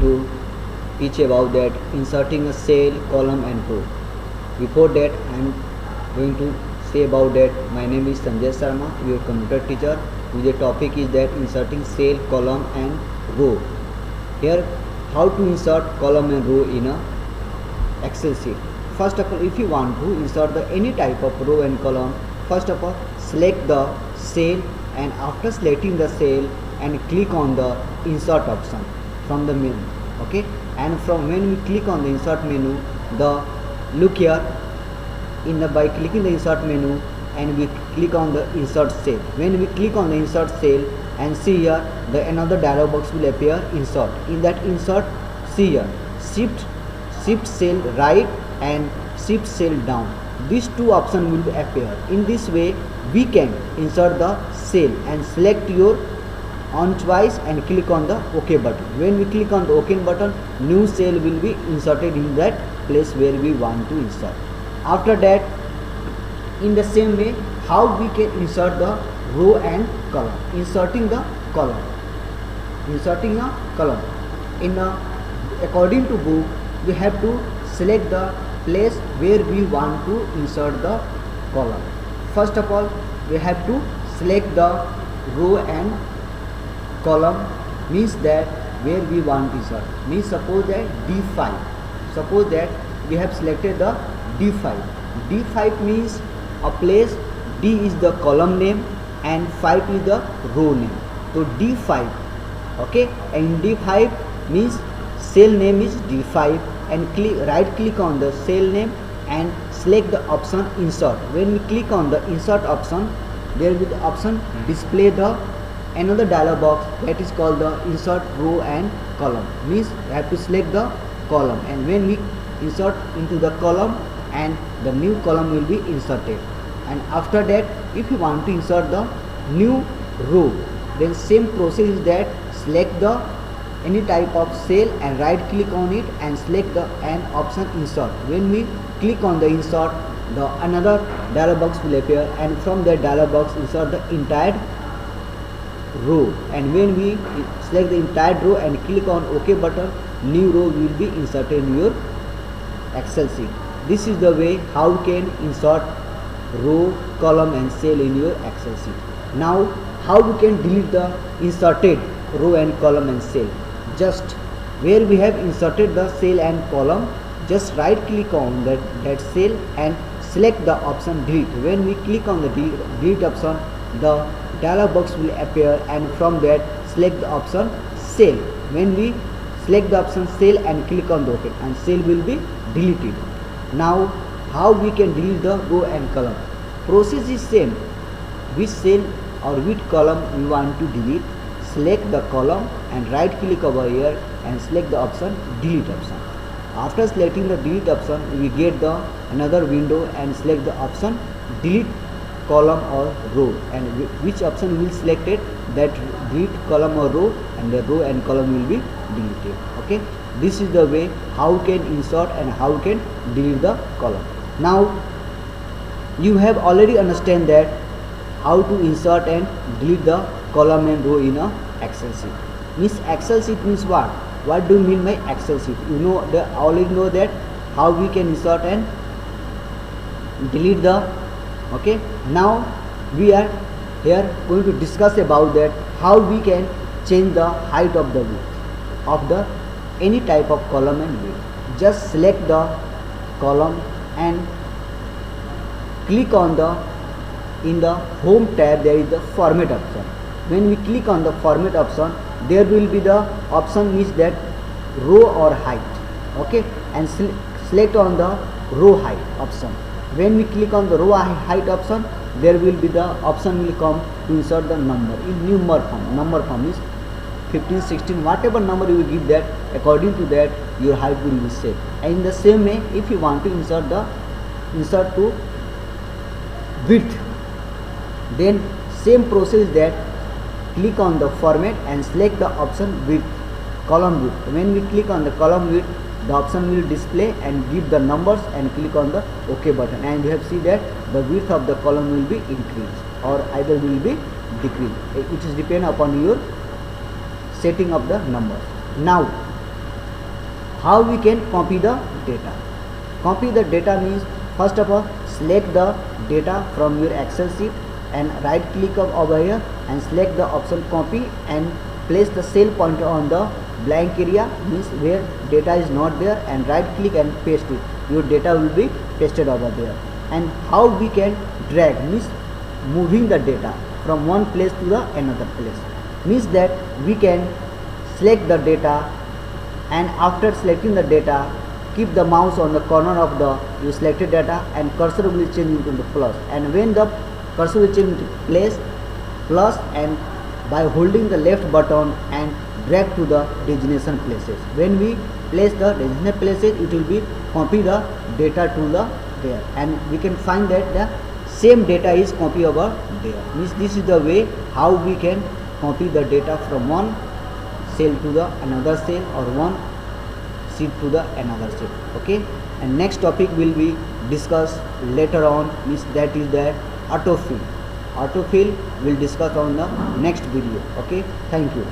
to teach about that inserting a cell, column and row. Before that, I am going to say about that. My name is Sanjay Sharma, your computer teacher. The topic is that inserting cell, column and row. Here, how to insert column and row in a Excel sheet. First of all, if you want to insert any type of row and column, first of all select the cell, and after selecting the cell and click on the insert option from the menu. Okay, and from when we click on the insert menu, look here by clicking the insert menu and we click on the insert cell. When we click on the insert cell and see here, another dialog box will appear, insert. In that insert, see here shift cell right and shift cell down. These two options will appear. In this way we can insert the cell and select your on choice and click on the OK button. When we click on the OK button, new cell will be inserted in that place where we want to insert. After that, in the same way, how we can insert the row and column. Inserting a column according to book, we have to select the place where we want to insert the column. First of all, we have to select the row and column, means that where we want to insert. Means suppose that D5. Suppose that we have selected the D5. D5 means a place. D is the column name and 5 is the row name. So D5. Okay, and D5 means cell name is D5, and right click on the cell name and select the option insert. When we click on the insert option, there will be the option display another dialog box that is called the insert row and column. Means we have to select the column, and when we insert into the column, and the new column will be inserted. And after that, if you want to insert the new row, then same process is that select the any type of cell and right click on it and select the an option insert. When we click on the insert, another dialog box will appear, and from that dialog box insert the entire row. And when we select the entire row and click on OK button, new row will be inserted in your Excel sheet. This is the way how you can insert row, column and cell in your Excel sheet. Now, how we can delete the inserted row and column and cell. Just where we have inserted the cell and column, just right click on that cell and select the option delete. When we click on the delete option, the dialog box will appear, and from that select the option cell. When we select the option cell and click on the OK, and cell will be deleted. Now, how we can delete the row and column? Process is same. Which cell or which column we want to delete, select the column and right click over here and select the option delete option. After selecting the delete option, we get another window and select the option delete column or row, and which option will selected, that delete column or row, and the row and column will be deleted. Okay, this is the way how you can insert and how you can delete the column. Now you have already understand that how to insert and delete the column and row in a Excel sheet. Means Excel sheet means what? What do you mean by Excel sheet? You already know that how we can insert and delete the. Okay, now we are here going to discuss about that how we can change the height of the width of any type of column and width. Just select the column and click on in the home tab there is the format option. When we click on the format option, there will be the option means that row or height. Okay, and select on the row height option. When we click on the row height option, there will be the option will come to insert the number in number form. Number form is 15, 16, whatever number you will give that, according to that your height will be set. And in the same way, if you want to insert to width, then same process that click on the format and select the option width, column width. When we click on the column width, the option will display and give the numbers and click on the OK button, and you have seen that the width of the column will be increased or either will be decreased. It is depend upon your setting of the numbers. Now how we can copy the data. Copy the data means, first of all, select the data from your Excel sheet and right click over here and select the option copy and place the cell pointer on the blank area, means where data is not there, and right click and paste it. Your data will be pasted over there. And how we can drag, means moving the data from one place to the another place, means that we can select the data, and after selecting the data, keep the mouse on the corner of the you selected data and cursor will change into the plus, and when the cursor will change into place plus, and by holding the left button and drag to the destination places, when we place the destination places, it will be copy the data to the there, and we can find that the same data is copy over there. Means this is the way how we can copy the data from one cell to the another cell, or one sheet to the another sheet. Okay, and next topic will be discussed later on, means that is the autofill. Autofill will discuss on the next video. Okay, thank you.